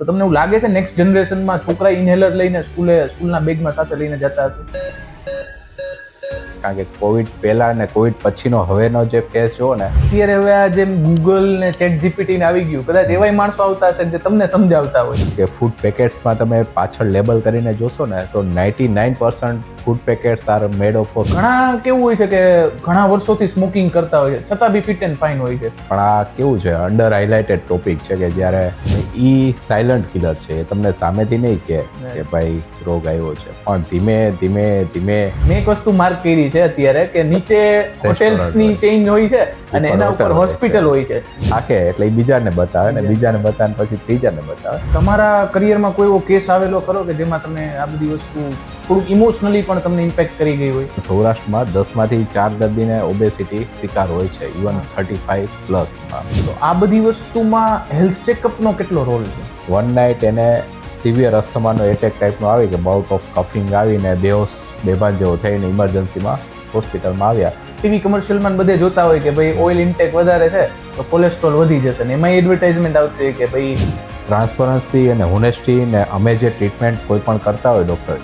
તો તમને એવું લાગે છે નેક્સ્ટ જનરેશનમાં છોકરા ઇન્હેલર લઈને સ્કૂલના બેગમાં સાથે લઈને જતા હશે? કારણ કે કોવિડ પહેલા ને કોવિડ પછીનો હવેનો જે ફેસ જોવો ને, અત્યારે હવે આ જેમ ગૂગલ ને ચેટ જીપીટી ને આવી ગયું, કદાચ એવાય માણસો આવતા હશે જે તમને સમજાવતા હોય. કે ફૂડ પેકેટ્સમાં તમે પાછળ લેબલ કરીને જોશો ને તો 99% food packets are made of. ઘણા કેવું હોય છે કે ઘણા વર્ષોથી સ્મોકિંગ કરતા હોય છે છતાં બી ફિટ એન્ડ ફાઇન હોય છે. પણ આ કેવું છે, અંડર હાઇલાઇટેડ ટોપિક છે કે જ્યારે સાયલન્ટ કિલર છે, એ તમને સામેથી નહીં કે ભાઈ રોગ આવ્યો છે, પણ ધીમે ધીમે ધીમે. મેં એક વસ્તુ માર્ક કરી છે અત્યારે કે નીચે હોટેલ્સની ચેઇન હોય છે અને એના ઉપર હોસ્પિટલ હોય છે આખે, એટલે એ બીજાને બતાવે ને બીજાને બતાવે પછી ત્રીજાને બતાવે. તમારા કરિયરમાં કોઈ એવો કેસ આવેલો ખરો કે જેમાં તમે આ બધી વસ્તુ થોડુંક ઇમોશનલી પણ તમને ઇમ્પેક્ટ કરી ગઈ હોય? સૌરાષ્ટ્રમાં 10માંથી 4 દર્દીને ઓબેસિટી શિકાર હોય છે, ઇવન 35+. તો આ બધી વસ્તુમાં હેલ્થ ચેકઅપનો કેટલો રોલ છે? વન નાઇટ એને સિવિયર અસ્થમાનો એટેક ટાઈપનો આવી કે બાઉટ ઓફ કફિંગ આવીને બેભાન જેવો થઈને ઇમરજન્સીમાં હોસ્પિટલમાં આવ્યા. ટીવી કમર્શિયલમાં બધે જોતા હોય કે ભાઈ ઓઇલ ઇન્ટેક વધારે છે તો કોલેસ્ટ્રોલ વધી જશે ને એમાં એડવર્ટાઇઝમેન્ટ આવતી હોય કે ભાઈ ટ્રાન્સપરન્સી અને હોનેસ્ટી ને અમે જે ટ્રીટમેન્ટ કોઈ પણ કરતા હોય ડૉક્ટર,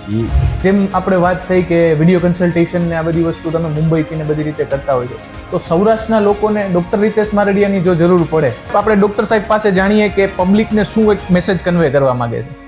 જેમ આપણે વાત થઈ કે વિડીયો કન્સલ્ટેશન ને આ બધી વસ્તુ તમે મુંબઈથી ને બધી રીતે કરતા હોય છો, તો સૌરાષ્ટ્રના લોકોને ડૉક્ટર રિતેશ મારડિયાની જો જરૂર પડે તો આપણે ડૉક્ટર સાહેબ પાસે જાણીએ કે પબ્લિકને શું એક મેસેજ કન્વે કરવા માંગે છે.